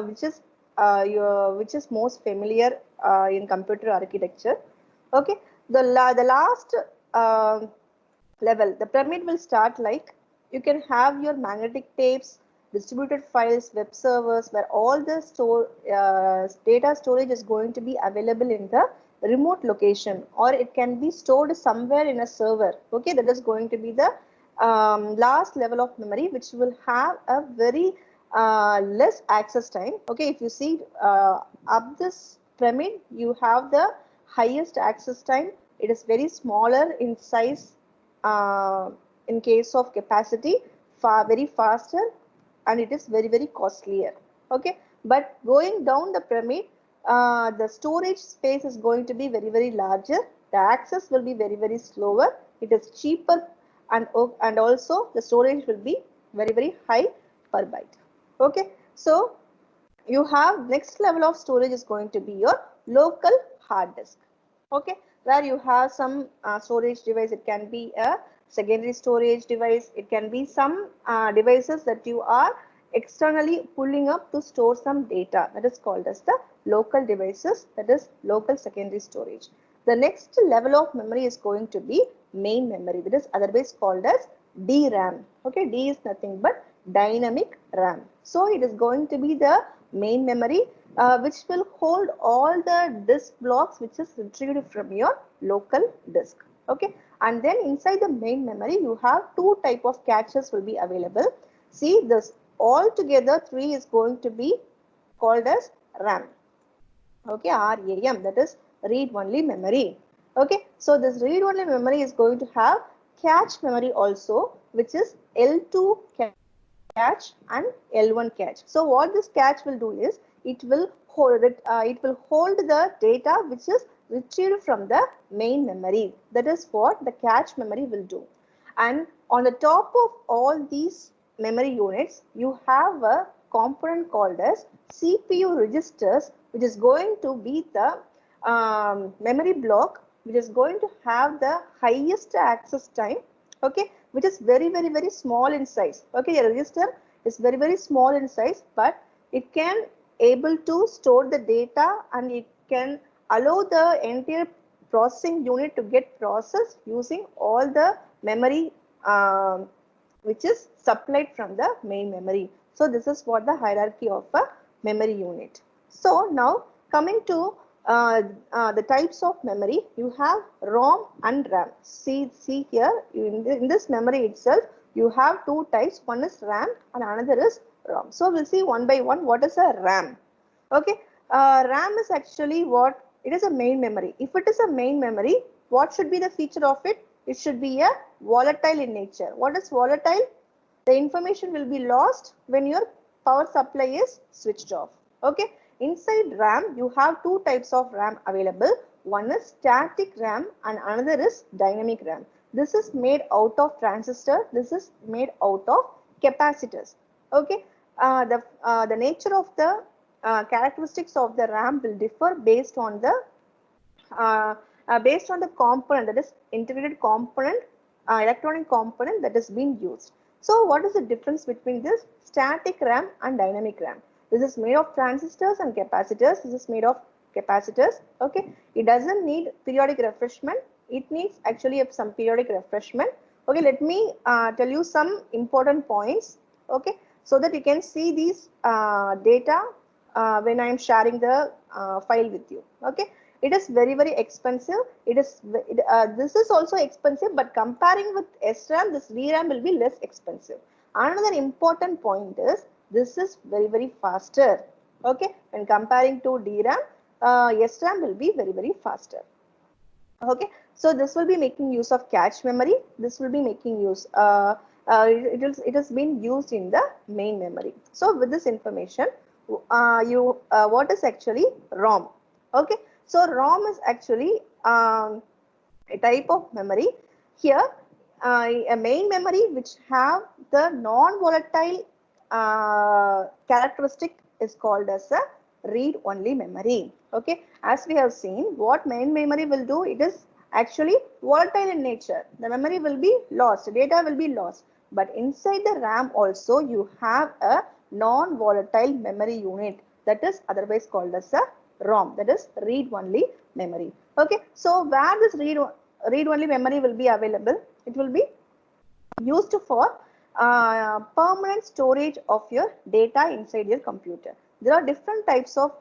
which is most familiar in computer architecture. Okay, the last uh, level, the pyramid will start like you can have your magnetic tapes, distributed files, web servers, where all the data storage is going to be available in the remote location, or it can be stored somewhere in a server. Okay, that is going to be the last level of memory, which will have a very less access time. Okay, if you see up this pyramid, you have the highest access time. It is very smaller in size uh, in case of capacity, very faster, and it is very costlier. Okay, but going down the pyramid, the storage space is going to be very larger. The access will be very slower. It is cheaper, and also the storage will be very high per byte. Okay, so you have next level of storage is going to be your local hard disk. Okay, where you have some storage device. It can be a secondary storage device. It can be some devices that you are externally pulling up to store some data. That is called as the local devices. That is local secondary storage. The next level of memory is going to be main memory. That is otherwise called as DRAM. Okay, D is nothing but dynamic RAM. So it is going to be the main memory, which will hold all the disk blocks which is retrieved from your local disk. Okay, and then inside the main memory you have two type of caches will be available. See, this all together three is going to be called as RAM. Okay, RAM, that is read only memory. Okay, so this read only memory is going to have cache memory also, which is L2 cache and L1 cache. So what this cache will do is it will hold the data which is retrieved from the main memory. That is what the cache memory will do. And on the top of all these memory units, you have a component called as CPU registers, which is going to be the memory block which is going to have the highest access time. Okay, which is very small in size. Okay, a register is very small in size, but it can able to store the data, and it can allow the entire processing unit to get processed using all the memory which is supplied from the main memory. So this is what the hierarchy of a memory unit. So now coming to the types of memory, you have ROM and RAM. See here in this memory itself, you have two types. One is RAM and another is ROM. So we'll see one by one what is a RAM. Okay, RAM is actually what it is, a main memory. If it is a main memory, what should be the feature of it? It should be a volatile in nature. What is volatile? The information will be lost when your power supply is switched off. Okay, inside RAM you have two types of RAM available. One is static RAM and another is dynamic RAM. This is made out of transistor. This is made out of capacitors. Okay, the nature of the characteristics of the RAM will differ uh, based on the component, that is integrated component, electronic component that is being used. So what is the difference between this static RAM and dynamic RAM? This is made of transistors and capacitors. This is made of capacitors. Okay, it doesn't need periodic refreshment. It needs actually some periodic refreshment. Okay, let me tell you some important points. Okay, so that you can see these data when I am sharing the file with you. Okay, it is very expensive. This is also expensive, but comparing with SRAM, this VRAM will be less expensive. Another important point is this is very faster. Okay, when comparing to DRAM, SRAM will be very faster. Okay, so this will be making use of cache memory. This will be making use it has been used in the main memory. So with this information, what is actually ROM? Okay, so ROM is actually a type of memory. Here a main memory which have the non-volatile characteristic is called as a read only memory. Okay, as we have seen, what main memory will do, it is actually volatile in nature. The memory will be lost, data will be lost, but inside the RAM also you have a non-volatile memory unit, that is otherwise called as a ROM, that is read-only memory. Okay, so where this read-only memory will be available, it will be used for permanent storage of your data inside your computer. There are different types of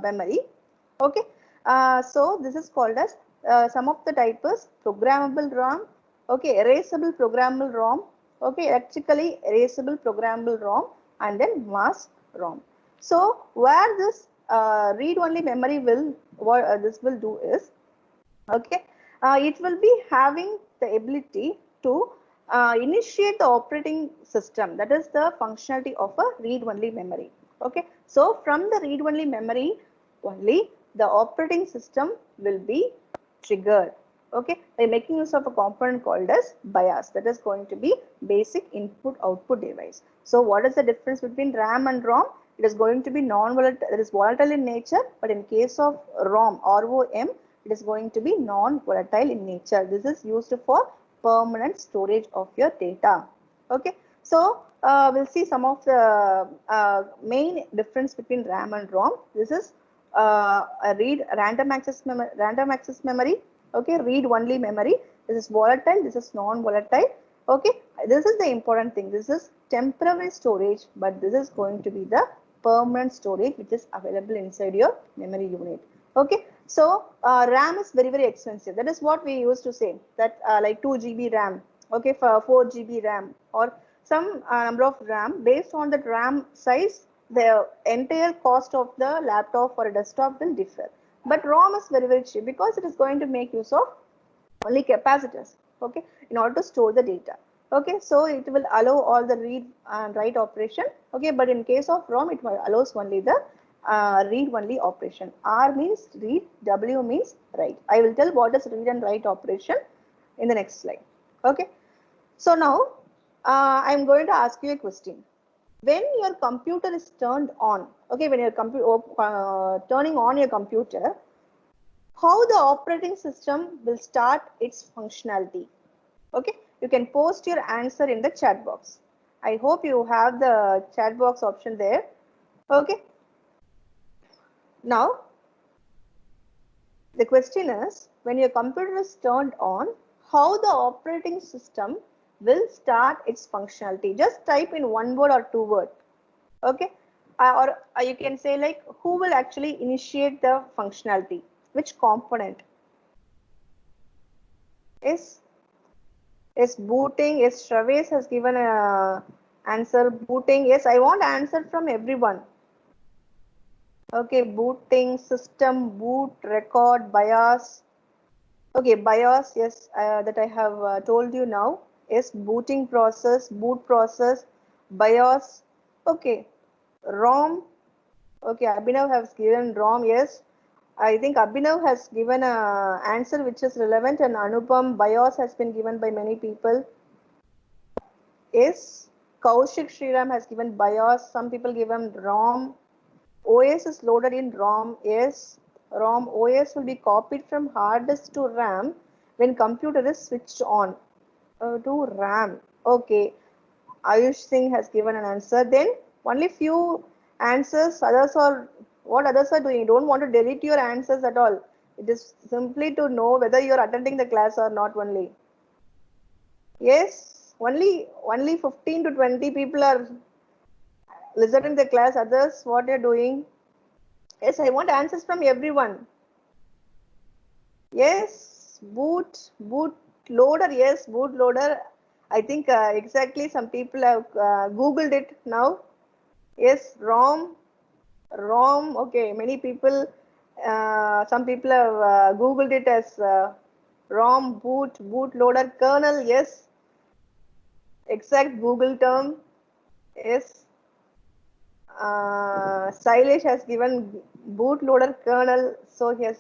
memory. Okay, so this is called as some of the type is programmable ROM. Okay, erasable programmable ROM. Okay, electrically erasable programmable ROM, and then mass ROM. So where this read-only memory will what this will do is, okay, it will be having the ability to initiate the operating system, that is the functionality of a read-only memory. Okay, so from the read-only memory only the operating system will be triggered. Okay, by making use of a component called as BIOS, that is going to be basic input output device. So what is the difference between RAM and ROM? It is going to be non-volatile, that is volatile in nature, but in case of ROM, ROM, it is going to be non-volatile in nature. This is used for permanent storage of your data. Okay, so we'll see some of the main difference between RAM and ROM. This is a random access memory. Okay, read only memory. This is volatile, this is non-volatile. Okay, this is the important thing. This is temporary storage, but this is going to be the permanent storage which is available inside your memory unit. Okay, so RAM is very expensive. That is what we used to say, that like 2 GB RAM, okay, for 4 GB RAM or some number of RAM. Based on the RAM size, the entire cost of the laptop or a desktop will differ. But ROM is very cheap because it is going to make use of only capacitors, okay, in order to store the data. Okay, so it will allow all the read and write operation. Okay, but in case of ROM, it allows only the read only operation. R means read, W means write. I will tell what is read and write operation in the next slide. Okay, so now I'm going to ask you a question. When your computer is turned on, okay, when you're turning on your computer, how the operating system will start its functionality? Okay, you can post your answer in the chat box. I hope you have the chat box option there. Okay, now the question is, when your computer is turned on, how the operating system will start its functionality? Just type in one word or two words. Okay, or you can say like, who will actually initiate the functionality, which component? Is booting? Yes, Travis has given a answer, booting. Yes, I want answer from everyone. Okay, booting, system, boot, record, BIOS. Okay, BIOS, yes, that I have told you now. Yes, booting process, boot process, BIOS. Okay, ROM. Okay, Abhinav has given ROM. Yes, I think Abhinav has given a answer which is relevant, and Anupam, BIOS has been given by many people. Yes, Kaushik Sriram has given BIOS. Some people give him ROM. OS is loaded in ROM. Yes, ROM. OS will be copied from hard disk to RAM when computer is switched on to RAM. Okay, Ayush Singh has given an answer. Then only few answers. Others are what others are doing. You don't want to delete your answers at all. It is simply to know whether you are attending the class or not only. Yes, only 15 to 20 people are listening to the class. Others, what you're doing? Yes, I want answers from everyone. Yes, boot loader. Yes, boot loader. I think exactly some people have Googled it now. Yes, ROM. Okay, many people, some people have Googled it as ROM, boot loader, kernel. Yes, exact Google term. Yes. Sailesh has given bootloader kernel, so he has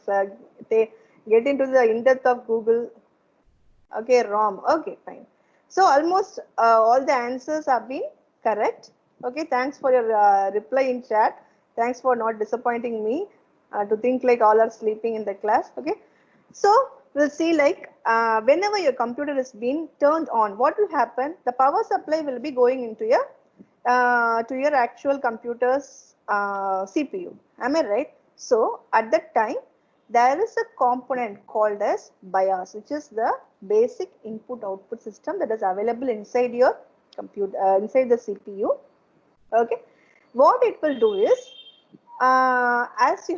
they get into the in-depth of Google. Okay, ROM. Okay, fine. So almost all the answers have been correct. Okay, thanks for your reply in chat. Thanks for not disappointing me to think like all are sleeping in the class. Okay, so we'll see like whenever your computer is being turned on, what will happen? The power supply will be going into your to your actual computer's CPU. Am I right? So at that time, there is a component called as BIOS, which is the basic input output system that is available inside your computer, inside the CPU. Okay, what it will do is, as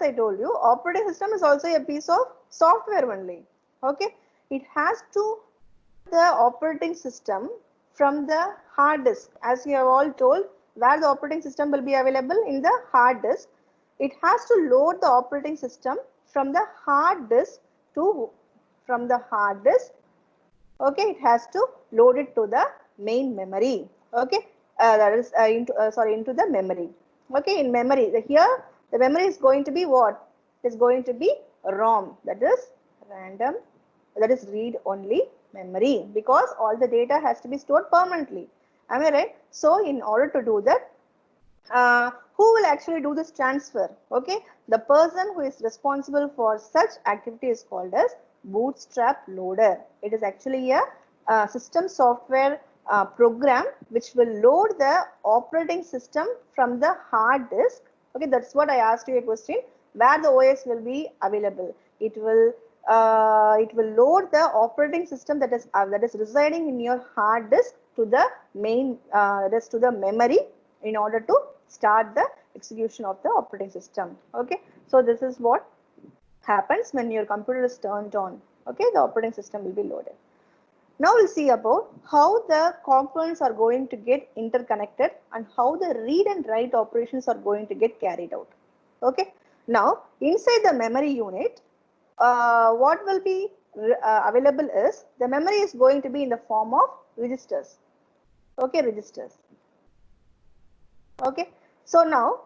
I told you, operating system is also a piece of software only. Okay, it has to the operating system from the hard disk, as you have all told, where the operating system will be available in the hard disk. It has to load the operating system from the hard disk to from the hard disk. Okay, it has to load it to the main memory. Okay, that is into the memory. Okay, in memory, here the memory is going to be what? It is going to be ROM, that is random, that is read only memory, because all the data has to be stored permanently. Am I right? So in order to do that, who will actually do this transfer? Okay, the person who is responsible for such activity is called as bootstrap loader. It is actually a system software program which will load the operating system from the hard disk. Okay, that's what I asked you a question, where the OS will be available. It will load the operating system that is residing in your hard disk to the main to the memory in order to start the execution of the operating system. Okay, so this is what happens when your computer is turned on. Okay, the operating system will be loaded. Now we'll see about how the components are going to get interconnected and how the read and write operations are going to get carried out. Okay, now inside the memory unit, what will be available is, the memory is going to be in the form of registers. Okay, registers. Okay, so now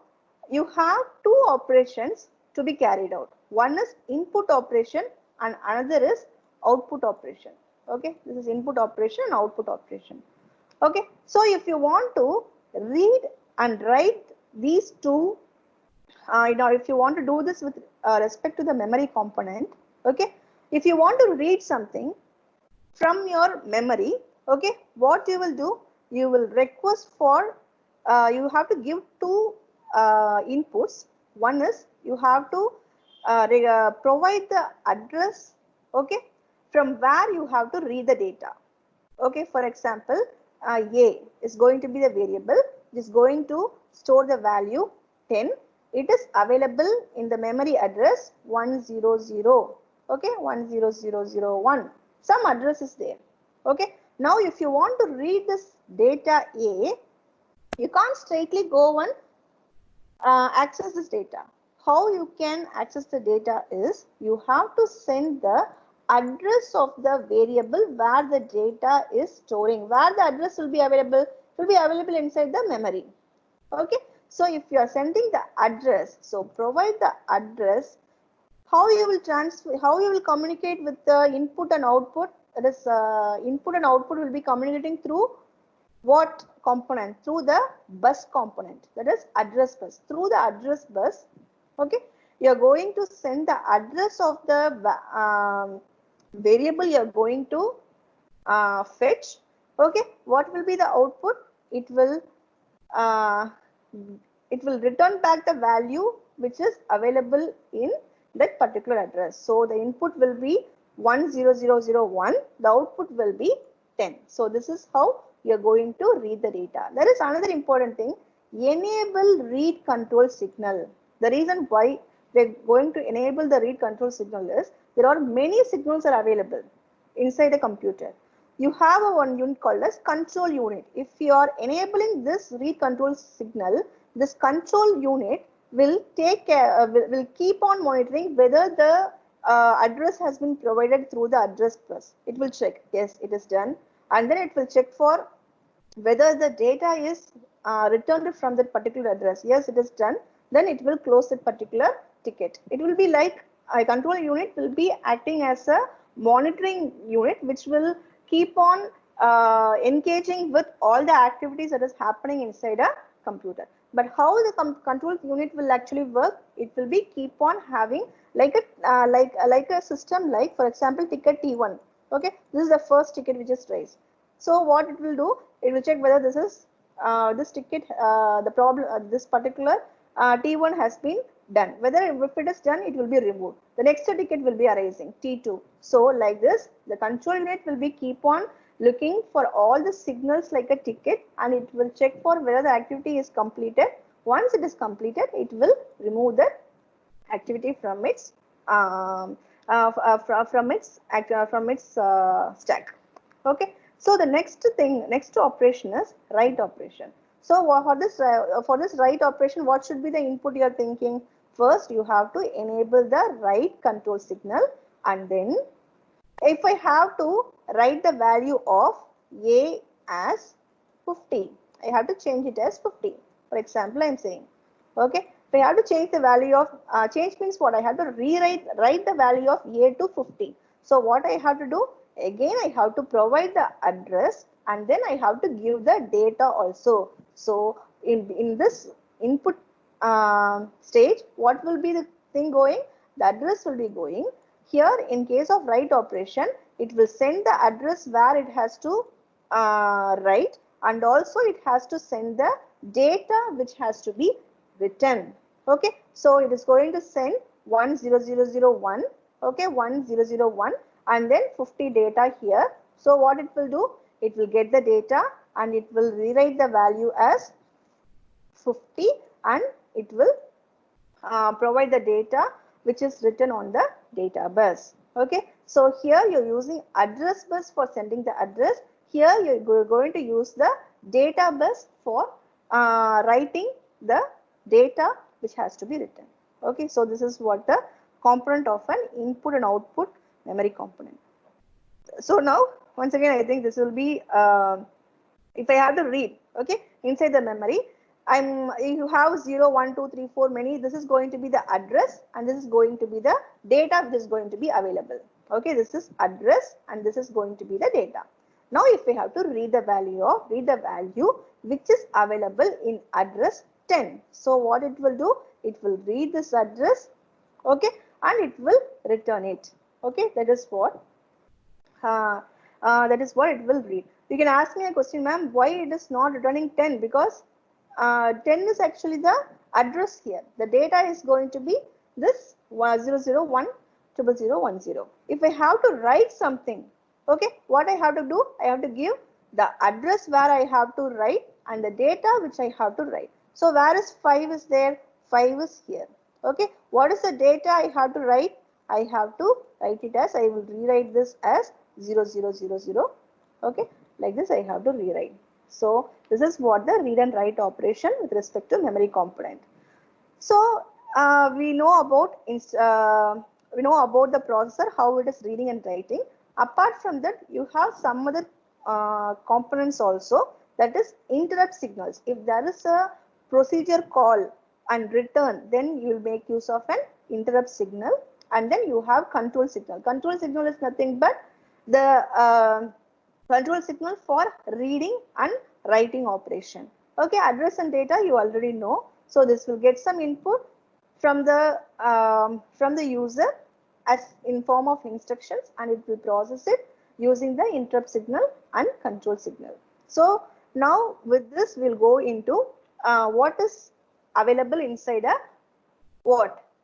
you have two operations to be carried out. One is input operation and another is output operation. Okay, this is input operation and output operation. Okay, so if you want to read and write these two, if you want to do this with respect to the memory component, okay, if you want to read something from your memory, okay, what you will do, you will request for, you have to give two inputs. One is you have to provide the address, okay, from where you have to read the data. Okay, for example, A is going to be the variable, it is going to store the value 10. It is available in the memory address 100, okay, 10001. Some address is there. Okay, now if you want to read this data A, you can't straightly go and access this data. How you can access the data is, you have to send the address of the variable where the data is storing. Where the address will be available? It will be available inside the memory. Okay, so if you are sending the address, so provide the address. How you will transfer, how you will communicate with the input and output? That is, input and output will be communicating through what component? Through the bus component, that is address bus. Through the address bus, okay, you are going to send the address of the variable you are going to fetch. Okay, what will be the output? It will return back the value which is available in that particular address. So the input will be 10001, the output will be 10. So this is how you are going to read the data. There is another important thing, enable read control signal. The reason why we are going to enable the read control signal is, there are many signals are available inside the computer. You have one unit called as control unit. If you are enabling this read control signal, this control unit will take care, will keep on monitoring whether the address has been provided through the address bus. It will check, yes, it is done, and then it will check for whether the data is returned from that particular address. Yes, it is done. Then it will close that particular ticket. It will be like a control unit will be acting as a monitoring unit, which will keep on engaging with all the activities that is happening inside a computer. But how the control unit will actually work? It will be keep on having like a system, like for example ticket T1. Okay, this is the first ticket which is raised. So what it will do? It will check whether this is this ticket, the problem, this particular T1 has been done. Whether if it is done, it will be removed. The next ticket will be arising, T2. So like this, the control unit will be keep on looking for all the signals like a ticket, and it will check for whether the activity is completed. Once it is completed, it will remove the activity from its stack. Okay. So the next operation is write operation. So for this write operation, what should be the input you are thinking? First, you have to enable the write control signal, and then if I have to write the value of A as 50, I have to change it as 50. For example, I am saying, okay, if I have to change the value of, change means what? I have to write the value of A to 50. So what I have to do? Again, I have to provide the address, and then I have to give the data also. So in this input stage, what will be the thing going? The address will be going. Here, in case of write operation, it will send the address where it has to write, and also it has to send the data which has to be written. Okay, so it is going to send 10001, okay, 1001, and then 50 data here. So what it will do? It will get the data and it will rewrite the value as 50, and it will provide the data which is written on the data bus. Okay, so here you're using address bus for sending the address. Here you're going to use the data bus for writing the data which has to be written. Okay, so this is what the component of an input and output memory component. So now, once again, I think this will be, if I have to read, okay, inside the memory, you have 0, 1, 2, 3, 4, many, this is going to be the address, and this is going to be the data which is going to be available. Okay, this is address and this is going to be the data. Now if we have to read the value which is available in address 10. So what it will do? It will read this address, okay, and it will return it. Okay, that is what it will read. You can ask me a question, ma'am, why it is not returning 10? Because 10 is actually the address here. The data is going to be this 001 0010. If I have to write something, okay, what I have to do? I have to give the address where I have to write and the data which I have to write. So where is 5 is there? 5 is here. Okay, what is the data I have to write? I have to write it as, I will rewrite this as 0000. Okay, like this I have to rewrite. So this is what the read and write operation with respect to memory component. So we know about the processor, how it is reading and writing. Apart from that, you have some other components also, that is interrupt signals. If there is a procedure call and return, then you will make use of an interrupt signal, and then you have control signal. Control signal is nothing but the control signal for reading and writing operation. Okay, address and data you already know. So this will get some input from the user as in form of instructions, and it will process it using the interrupt signal and control signal. So now with this we'll go into what is available inside a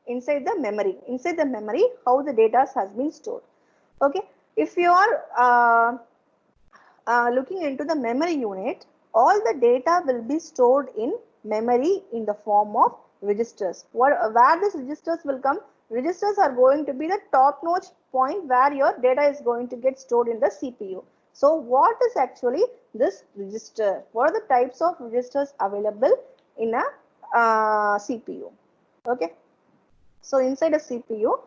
inside the memory. Inside the memory, how the data has been stored. Okay, if you are looking into the memory unit, all the data will be stored in memory in the form of registers. Where these registers will come? Registers are going to be the top-notch point where your data is going to get stored in the CPU. So what is actually this register? What are the types of registers available in a CPU? Okay. So inside a CPU,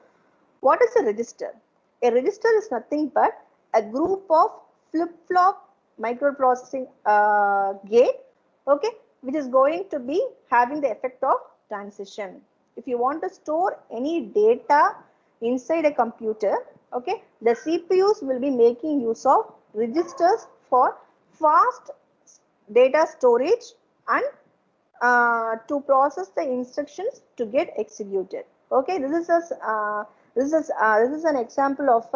what is a register? A register is nothing but a group of flip-flop microprocessing gate, okay, which is going to be having the effect of transition. If you want to store any data inside a computer, okay, the CPUs will be making use of registers for fast data storage and to process the instructions to get executed. Okay, this is an example of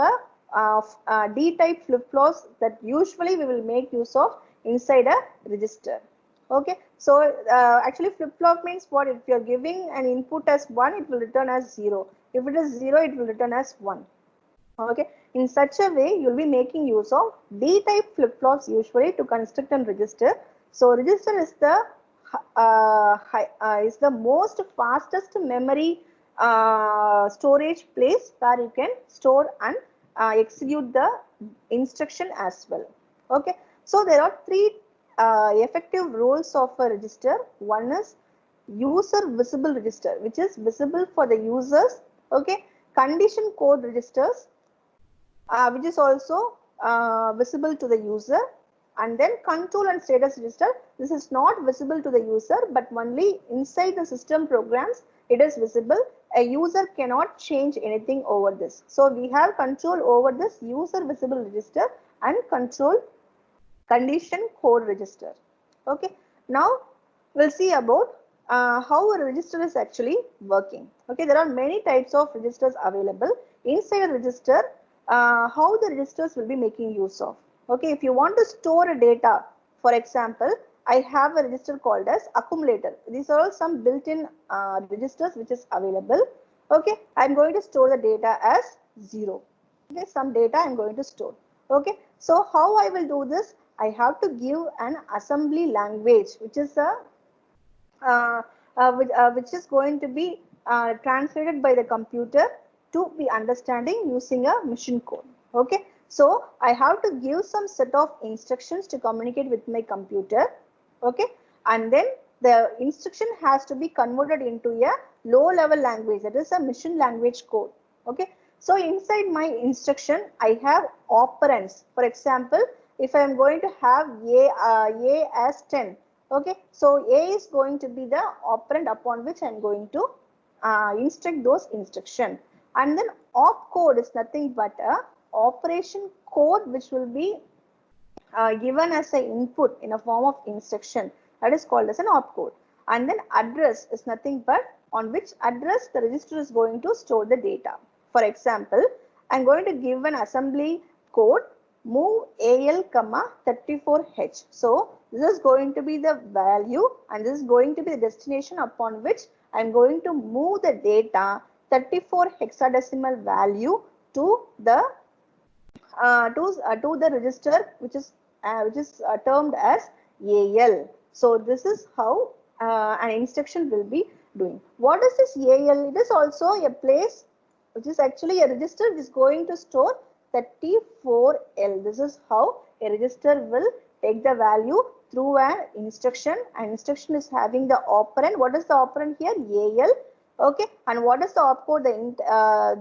a D-type flip-flops that usually we will make use of inside a register. Okay, so actually flip-flop means what? If you're giving an input as 1, it will return as 0. If it is 0, it will return as 1. Okay, in such a way, you'll be making use of D-type flip-flops usually to construct and register. So register is the most fastest memory storage place where you can store and execute the instruction as well. Okay, so there are three effective roles of a register. One is user visible register, which is visible for the users. Okay, condition code registers, which is also visible to the user, and then control and status register. This is not visible to the user, but only inside the system programs it is visible. A user cannot change anything over this. So we have control over this user visible register and control condition code register. Okay, now we'll see about how a register is actually working. Okay, there are many types of registers available. Inside a register, how the registers will be making use of. Okay, if you want to store a data, for example, I have a register called as accumulator. These are all some built-in registers which is available. Okay, I'm going to store the data as 0. Okay, some data I'm going to store. Okay, so how I will do this? I have to give an assembly language, which is a which is going to be translated by the computer to be understanding using a machine code. Okay, so I have to give some set of instructions to communicate with my computer. Okay, and then the instruction has to be converted into a low level language, that is a machine language code. Okay, so inside my instruction I have operands. For example, if I am going to have a as 10. Okay, so A is going to be the operand upon which I am going to instruct those instruction, and then opcode is nothing but a operation code which will be given as an input in a form of instruction, that is called as an opcode. And then address is nothing but on which address the register is going to store the data. For example, I am going to give an assembly code move AL, 34H. So this is going to be the value and this is going to be the destination upon which I am going to move the data 34 hexadecimal value to the register which is termed as AL. So this is how an instruction will be doing. What is this AL? It is also a place which is actually a register which is going to store 34L. This is how a register will take the value through an instruction. An instruction is having the operand. What is the operand here? AL. Okay, and what is the opcode?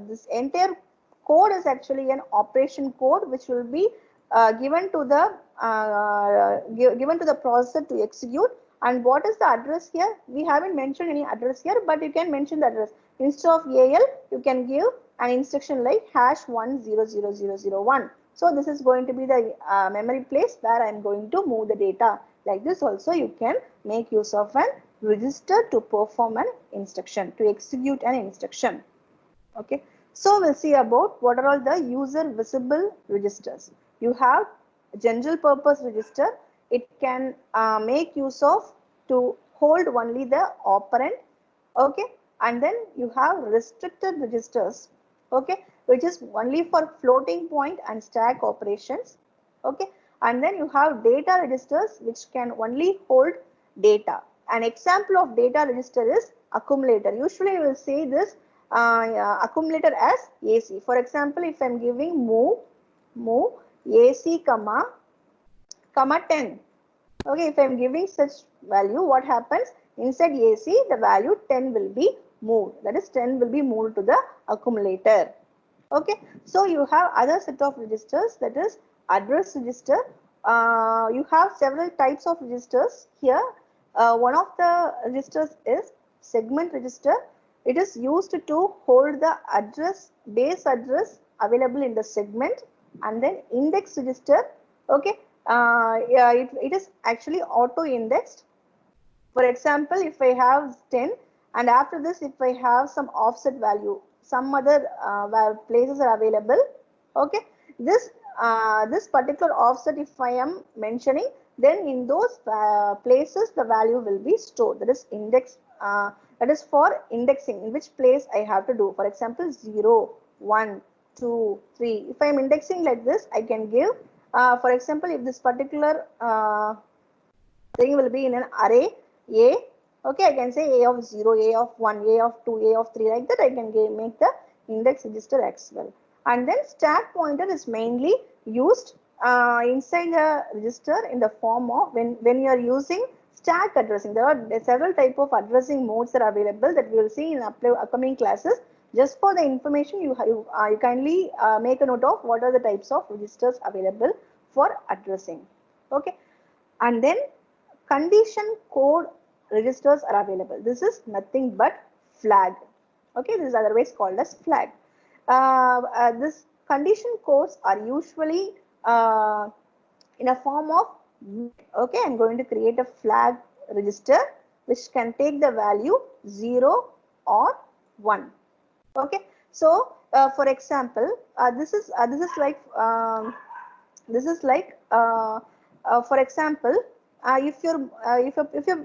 This entire code is actually an operation code which will be given to the processor to execute. And what is the address here? We haven't mentioned any address here, but you can mention the address. Instead of AL, you can give an instruction like #1000001. So this is going to be the memory place where I am going to move the data. Like this also you can make use of an register to perform an instruction, to execute an instruction. Okay, so we'll see about what are all the user visible registers. You have general purpose register. It can make use of to hold only the operand. Okay, and then you have restricted registers. Okay, which is only for floating point and stack operations. Okay, and then you have data registers which can only hold data. An example of data register is accumulator. Usually you will say this accumulator as AC. For example, if I am giving move AC, 10. Okay, if I am giving such value, what happens? Inside AC, the value 10 will be moved. That is 10 will be moved to the accumulator. Okay, so you have other set of registers, that is address register. You have several types of registers here. One of the registers is segment register. It is used to hold the address, base address available in the segment. And then index register. Okay, yeah, it is actually auto indexed. For example, if I have 10 and after this if I have some offset value, some other places are available. Okay, this particular offset, if I am mentioning, then in those places the value will be stored. That is index, that is for indexing, in which place I have to do. For example, 0, 1, 2, 3. If I am indexing like this, I can give, for example, if this particular thing will be in an array A, okay, I can say A of 0, A of 1, A of 2, A of 3, like that I can make the index register as well. And then stack pointer is mainly used inside the register in the form of when you are using stack addressing. There are several type of addressing modes that are available that we will see in upcoming classes. Just for the information, you kindly make a note of what are the types of registers available for addressing. Okay, and then condition code registers are available. This is nothing but flag. Okay, this is otherwise called as flag. This condition codes are usually in a form of, okay, I'm going to create a flag register which can take the value 0 or 1. Okay, so for example, this is like for example, if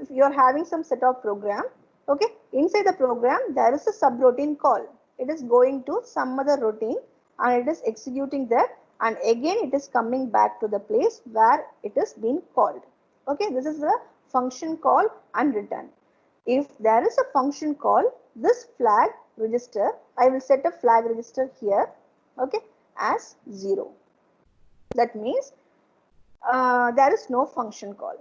you're having some set of program, okay, inside the program there is a subroutine call. It is going to some other routine and it is executing that, and again it is coming back to the place where it is being called. Okay, this is the function call and return. If there is a function call, this flag register, I will set a flag register here, okay, as 0. That means there is no function call.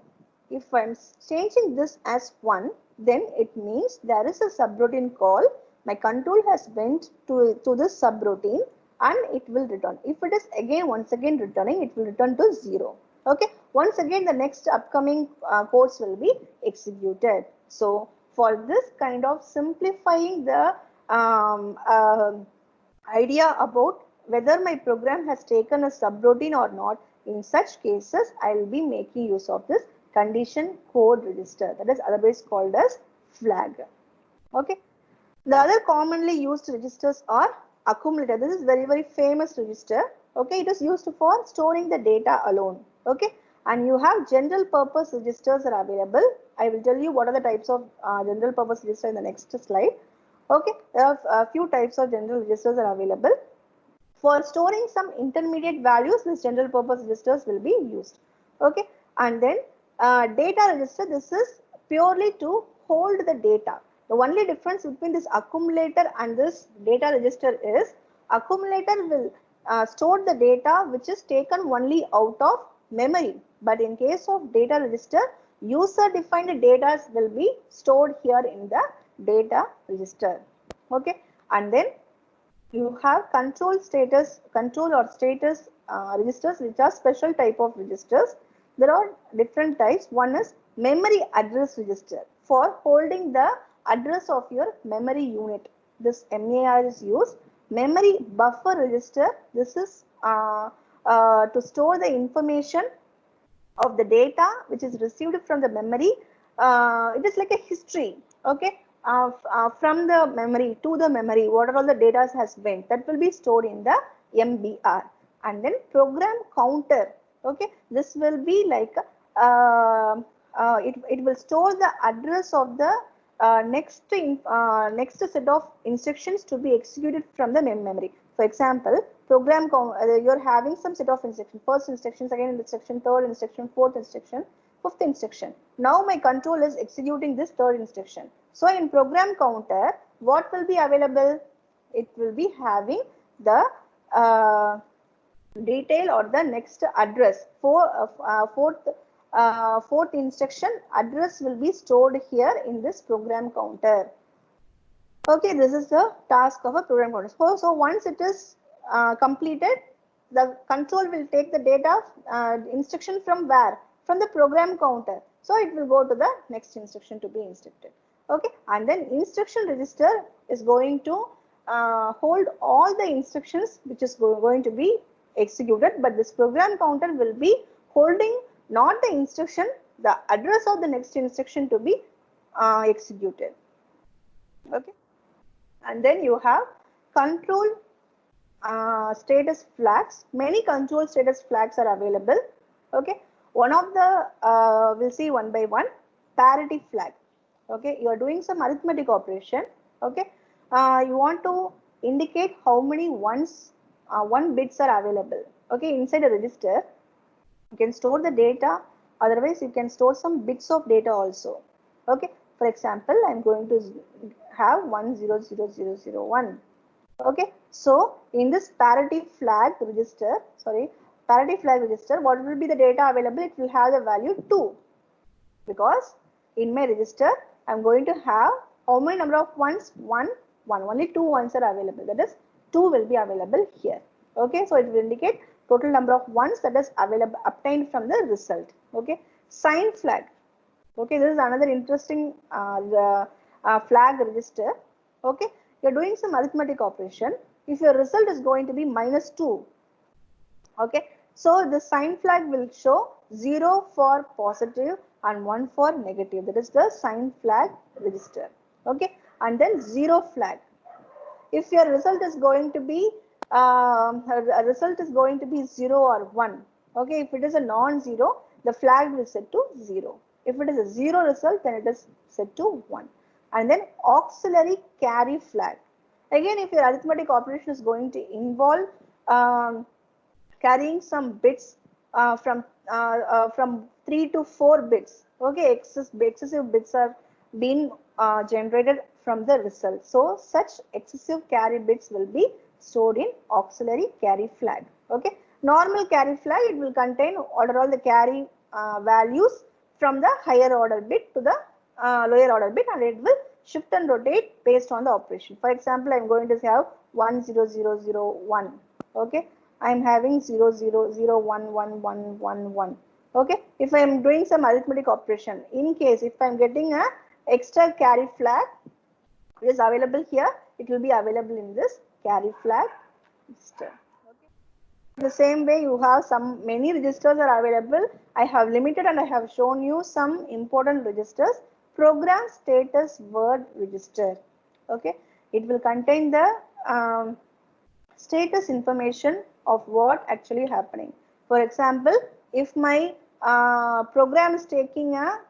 If I'm changing this as 1, then it means there is a subroutine call. My control has went to this subroutine and it will return. If it is once again returning, it will return to 0. Okay. Once again, the next upcoming codes will be executed. So for this kind of simplifying the idea about whether my program has taken a subroutine or not, in such cases, I will be making use of this condition code register, that is otherwise called as flag. Okay. The other commonly used registers are accumulator. This is very, very famous register. Okay. It is used for storing the data alone. Okay. And you have general purpose registers are available. I will tell you what are the types of general purpose register in the next slide. Okay. There are a few types of general registers are available. For storing some intermediate values, this general purpose registers will be used. Okay, and then data register, this is purely to hold the data. The only difference between this accumulator and this data register is accumulator will store the data which is taken only out of memory. But in case of data register, user defined data will be stored here in the data register. Okay, and then you have control or status registers, which are special type of registers. There are different types. One is memory address register for holding the address of your memory unit. This MAR is used. Memory buffer register, this is to store the information of the data which is received from the memory. It is like a history, okay, from the memory to the memory, what are all the data has been, that will be stored in the MBR. And then program counter, okay, this will be like it will store the address of the next set of instructions to be executed from the memory. For example, you're having some set of instructions, first instruction, second instruction, third instruction, fourth instruction, fifth instruction. Now my control is executing this third instruction. So in program counter, what will be available? It will be having the detail or the next address. Fourth instruction address will be stored here in this program counter. Okay, this is the task of a program counter. So once it is completed, the control will take the data instruction from where? From the program counter. So it will go to the next instruction to be instructed. Okay, and then instruction register is going to hold all the instructions which is going to be executed, but this program counter will be holding not the instruction, the address of the next instruction to be executed. Okay, and then you have control status flags. Many control status flags are available. Okay, One of the, we'll see one by one, parity flag. Okay, you are doing some arithmetic operation. Okay, you want to indicate how many one bits are available. Okay, inside a register, you can store the data. Otherwise, you can store some bits of data also. Okay, for example, I'm going to have 100001. Okay, so in this parity flag register, what will be the data available? It will have the value 2, because in my register I'm going to have how many number of ones? 1. Only 2 ones are available. That is 2 will be available here. Okay, so it will indicate total number of ones that is available obtained from the result. Okay, sign flag. Okay, this is another interesting flag register. Okay, you're doing some arithmetic operation. If your result is going to be -2, okay, so the sign flag will show 0 for positive and 1 for negative. That is the sign flag register. Okay, and then 0 flag. If your result is going to be a result is going to be 0 or 1. Okay, if it is a non-zero, the flag will set to 0. If it is a 0 result, then it is set to 1. And then auxiliary carry flag. Again, if your arithmetic operation is going to involve carrying some bits from 3 to 4 bits. Okay, excessive bits are being generated from the result. So such excessive carry bits will be stored in auxiliary carry flag. Okay, normal carry flag, it will contain order all the carry values from the higher order bit to the lower order bit, and it will shift and rotate based on the operation. For example, I am going to have 10001. Okay, I am having 00011111. Okay, if I am doing some arithmetic operation, in case if I am getting a extra carry flag, it is available here, it will be available in this carry flag register. Okay. In the same way, you have many registers are available. I have limited and I have shown you some important registers. Program status word register. Okay, it will contain the status information of what actually happening. For example, if my program is taking a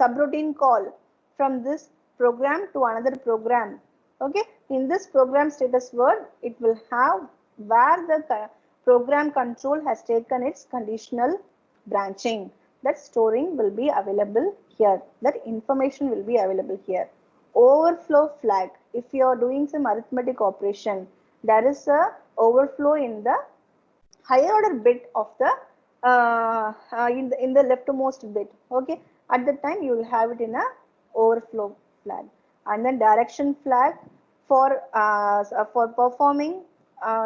subroutine call from this program to another program, okay, in this program status word, it will have where the program control has taken its conditional branching. That storing will be available here. That information will be available here. Overflow flag. If you are doing some arithmetic operation, there is a overflow in the higher order bit of the in the leftmost bit. Okay, at the time you will have it in a overflow flag. And then direction flag for performing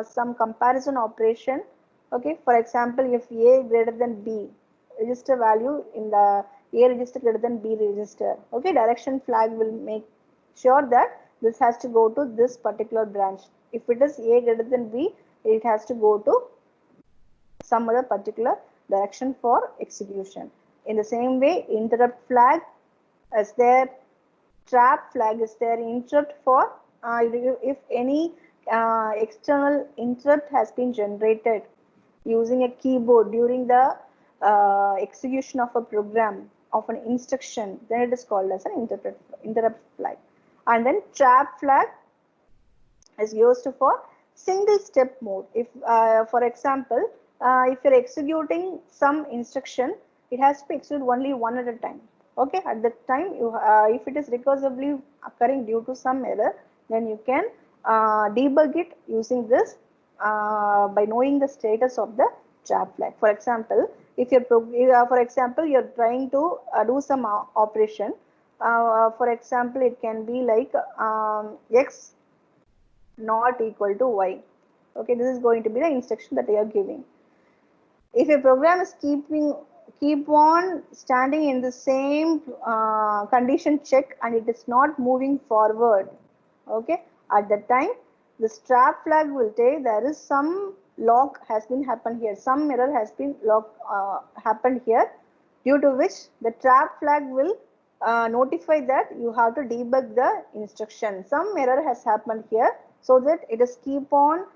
some comparison operation. Okay, for example, if a greater than b, register value in the a register greater than b register. Okay, direction flag will make sure that this has to go to this particular branch. If it is a greater than b, it has to go to some other particular direction for execution. In the same way, interrupt flag is there, trap flag is there, interrupt for if any external interrupt has been generated using a keyboard during the execution of a program of an instruction, then it is called as an interrupt flag. And then trap flag is used for single step mode. If for example, if you're executing some instruction, it has to be executed only one at a time. Okay, at that time you if it is recursively occurring due to some error, then you can debug it using this by knowing the status of the trap flag. For example, if you're for example you're trying to do some operation, for example it can be like x not equal to y. Okay, this is going to be the instruction that you are giving. If a program is keep on standing in the same condition check and it is not moving forward, okay, at that time the trap flag will take there is some lock has been happened here, some error has been happened here, due to which the trap flag will notify that you have to debug the instruction. Some error has happened here, so that it is keep on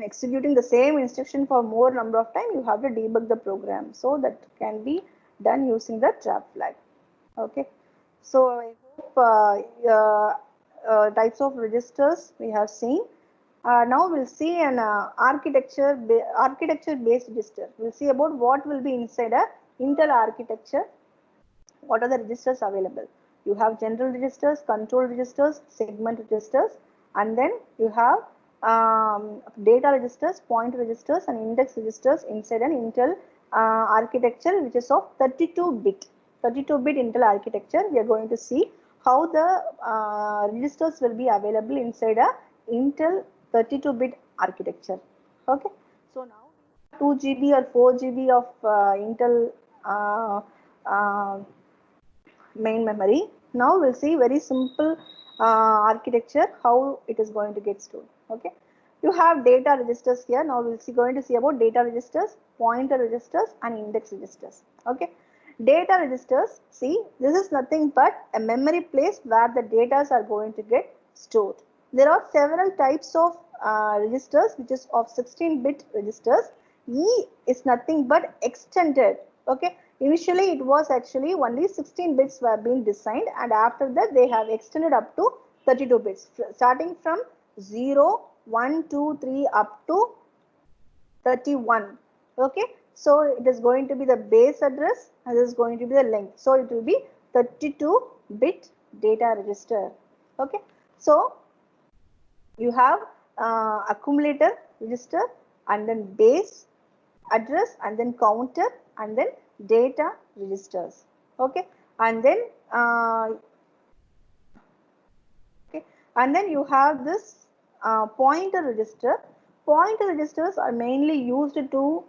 executing the same instruction for more number of time, you have to debug the program. So that can be done using the trap flag. Okay. So I hope types of registers we have seen. Now we'll see an architecture based register. We'll see about what will be inside a Intel architecture. What are the registers available? You have general registers, control registers, segment registers, and then you have data registers, point registers, and index registers inside an Intel architecture, which is of 32-bit. 32-bit Intel architecture. We are going to see how the registers will be available inside a Intel 32-bit architecture. Okay. So now 2 GB or 4 GB of Intel main memory. Now we'll see very simple architecture, how it is going to get stored. Okay. You have data registers here. Now we'll see going to see about data registers, pointer registers, and index registers. Okay. Data registers, see, this is nothing but a memory place where the data are going to get stored. There are several types of registers, which is of 16-bit registers. E is nothing but extended. Okay. Initially, it was actually only 16 bits were being designed, and after that, they have extended up to 32 bits, starting from 0, 1, 2, 3 up to 31. Okay. So it is going to be the base address, and this is going to be the length. So it will be 32-bit data register. Okay. So you have accumulator register, and then base address, and then counter, and then data registers. Okay. And then okay, and then you have this pointer register. Pointer registers are mainly used to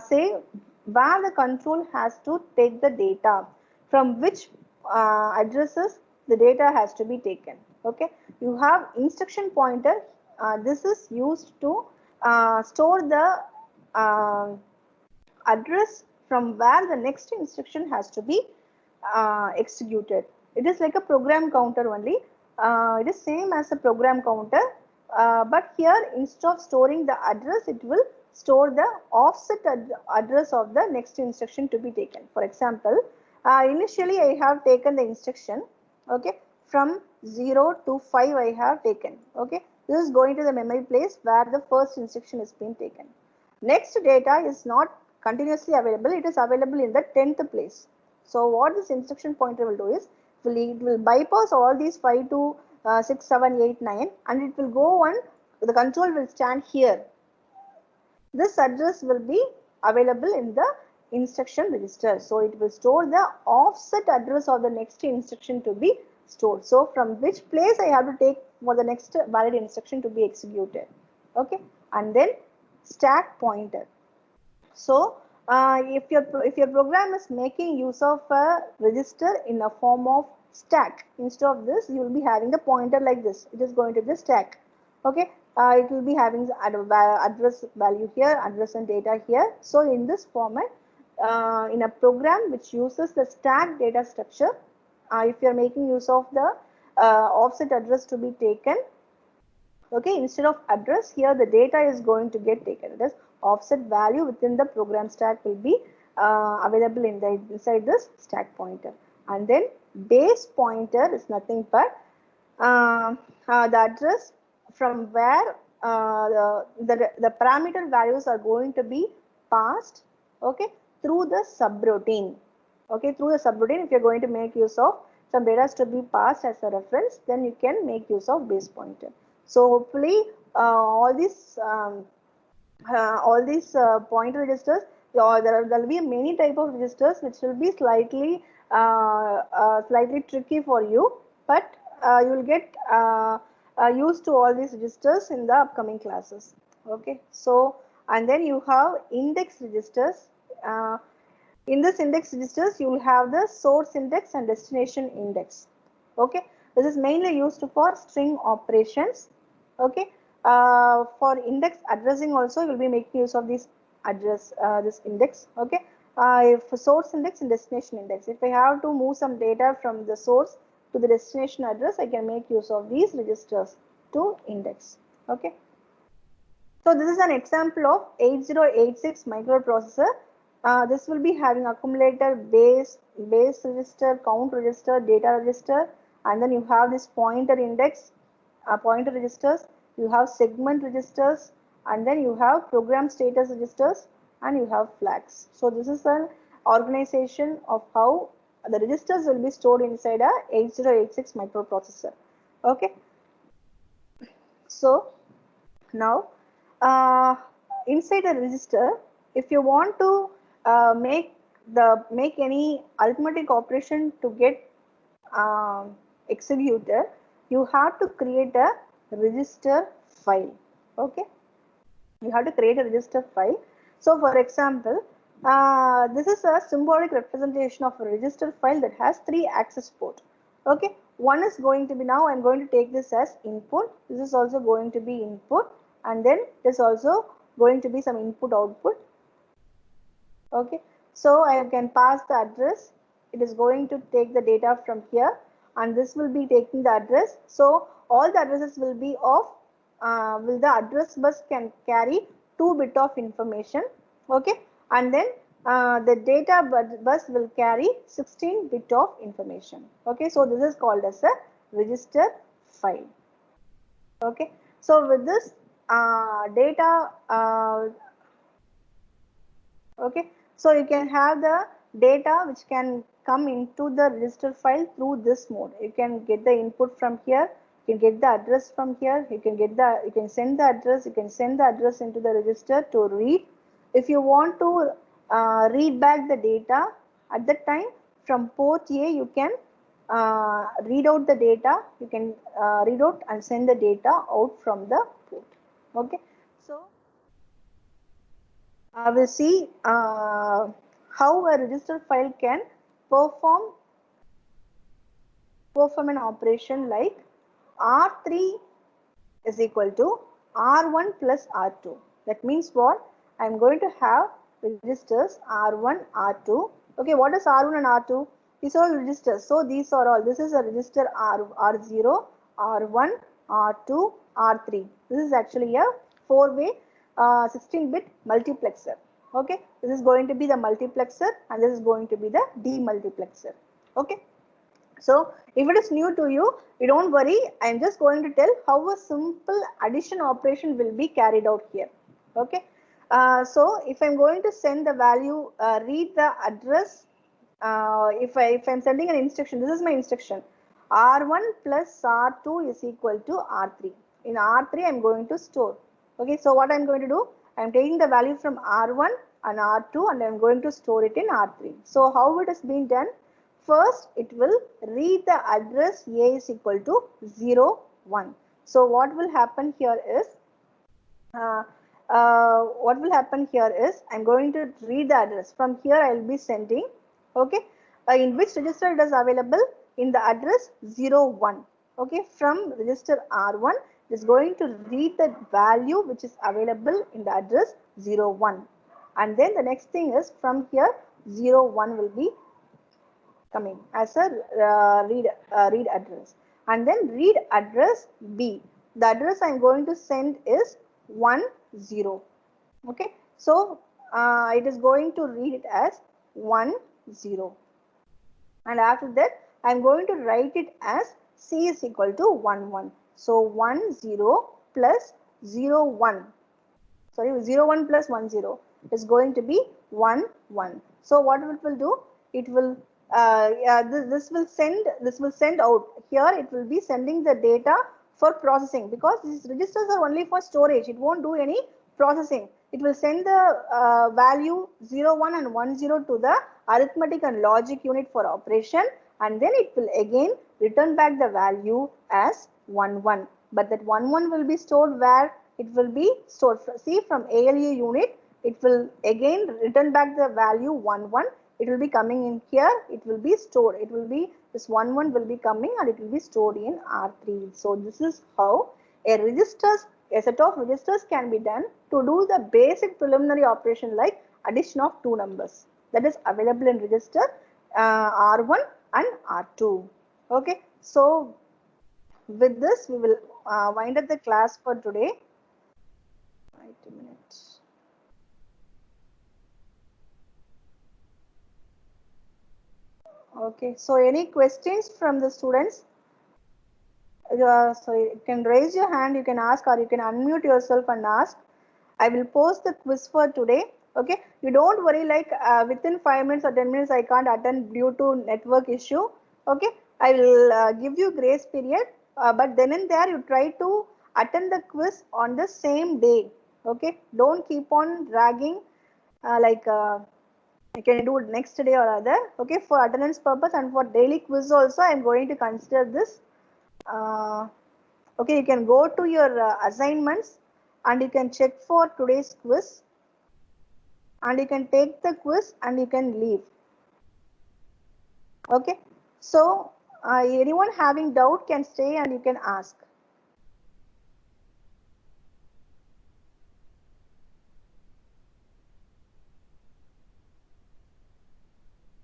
say where the control has to take the data, from which addresses the data has to be taken. Okay. You have instruction pointer. This is used to store the address from where the next instruction has to be executed. It is like a program counter only. It is same as a program counter, but here instead of storing the address, it will store the offset address of the next instruction to be taken. For example, initially I have taken the instruction, okay, from 0 to 5 I have taken. Okay, this is going to the memory place where the first instruction is being taken. Next data is not continuously available, it is available in the 10th place. So what this instruction pointer will do is, it will bypass all these 5 to 6, 7, 8, 9, and it will go on, the control will stand here. This address will be available in the instruction register. So it will store the offset address of the next instruction to be stored. So from which place I have to take for the next valid instruction to be executed. Okay. And then stack pointer. So if your program is making use of a register in a form of stack, instead of this, you will be having the pointer like this. It is going to be stack. Okay. It will be having the address value here, address and data here. So in this format, in a program which uses the stack data structure, if you are making use of the offset address to be taken, okay, instead of address, here the data is going to get taken. It is offset value within the program stack will be available inside this stack pointer. And then base pointer is nothing but the address from where the parameter values are going to be passed, okay, through the subroutine. Okay, through the subroutine, if you're going to make use of some data to be passed as a reference, then you can make use of base pointer. So hopefully all these pointer registers, there will be many type of registers which will be slightly tricky for you, but you will get used to all these registers in the upcoming classes. Okay. So and then you have index registers. In this index registers, you will have the source index and destination index. Okay. This is mainly used for string operations. Okay. For index addressing also, you will be making use of this address, this index. Okay. For source index and destination index, if I have to move some data from the source to the destination address, I can make use of these registers to index. Okay. So this is an example of 8086 microprocessor. This will be having accumulator, base register, count register, data register, and then you have this pointer index, pointer registers, you have segment registers, and then you have program status registers, and you have flags. So this is an organization of how the registers will be stored inside a 8086 microprocessor. Okay. So now inside a register, if you want to make any arithmetic operation to get executed, you have to create a register file. Okay, you have to create a register file. So for example, this is a symbolic representation of a register file that has 3 access port. Okay, one is going to be, now I'm going to take this as input. This is also going to be input, and then there's also going to be some input output. Okay, so I can pass the address. It is going to take the data from here, and this will be taking the address. So all the addresses will be of will the address bus can carry 2 bit of information. Okay, and then the data bus will carry 16 bit of information. Okay, so this is called as a register file. Okay, so with this data okay, so you can have the data which can come into the register file through this mode. You can get the input from here, you can get the address from here, you can send the address, you can send the address into the register to read. If you want to read back the data at that time, from port A you can read out the data, you can read out and send the data out from the port. Okay, so we'll see how a register file can perform an operation like R3 is equal to R1 plus R2. That means what? I'm going to have registers R1, R2. Okay, what is R1 and R2? These are all registers. So these are all. This is a register R0, R1, R2, R3. This is actually a 4-way 16-bit multiplexer. Okay, this is going to be the multiplexer, and this is going to be the demultiplexer. Okay. So if it is new to you, you don't worry. I am just going to tell how a simple addition operation will be carried out here. Okay. So if I'm going to send the value, read the address. If I'm sending an instruction, this is my instruction. R1 plus R2 is equal to R3. In R3, I'm going to store. Okay. So what I'm going to do? I'm taking the value from R1 and R2, and I'm going to store it in R3. So how it is being done? First, it will read the address A is equal to 0, 1. So what will happen here is, I'm going to read the address. From here, I will be sending, okay, in which register it is available? In the address 0, 1. Okay, from register R1, it is going to read the value which is available in the address 0, 1. And then the next thing is, from here, 0, 1 will be coming as a read address, and then read address B. The address I'm going to send is 10. Okay, so it is going to read it as 10, and after that I'm going to write it as C is equal to 11. So 10 plus 01. Sorry, 01 plus 10 is going to be 11. So what it will do? It will this will send out. Here it will be sending the data for processing, because these registers are only for storage. It won't do any processing. It will send the value 0, 1 and 10 to the arithmetic and logic unit for operation, and then it will again return back the value as 11. But that 11 will be stored where? It will be stored, see, from ALU unit. It will again return back the value 11. It will be coming in here. It will be stored. It will be, this 11 will be coming, and it will be stored in R3. So this is how a set of registers can be done to do the basic preliminary operation like addition of 2 numbers. That is available in register R1 and R2. Okay. So with this, we will wind up the class for today. Right. Okay, so any questions from the students? So you can raise your hand, you can ask, or you can unmute yourself and ask. I will post the quiz for today. Okay, you don't worry, like within 5 minutes or 10 minutes I can't attend due to network issue. Okay, I will give you grace period, but then and there you try to attend the quiz on the same day. Okay, don't keep on dragging like you can do it next day or other. Okay, for attendance purpose and for daily quiz also I am going to consider this. Okay, you can go to your assignments and you can check for today's quiz, and you can take the quiz and you can leave. Okay, so anyone having doubt can stay and you can ask.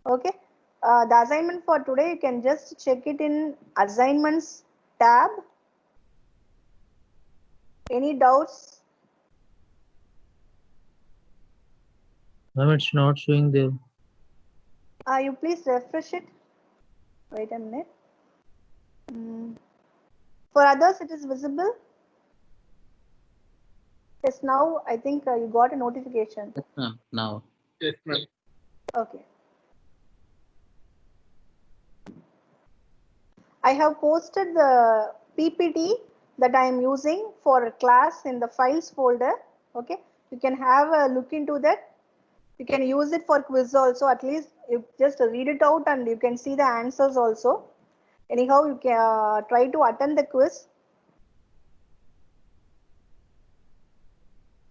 Okay, the assignment for today, you can just check it in assignments tab. Any doubts? Ma'am, it's not showing there. You please refresh it. Wait a minute. For others, it is visible. Yes, now I think you got a notification. Yes, ma'am. Now. Yes, ma'am. Okay. I have posted the PPT that I am using for class in the files folder. Okay, you can have a look into that. You can use it for quiz also. At least you just read it out and you can see the answers also. Anyhow, you can try to attend the quiz.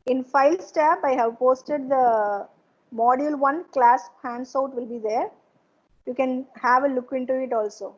In files tab, I have posted the module 1 class handout will be there. You can have a look into it also.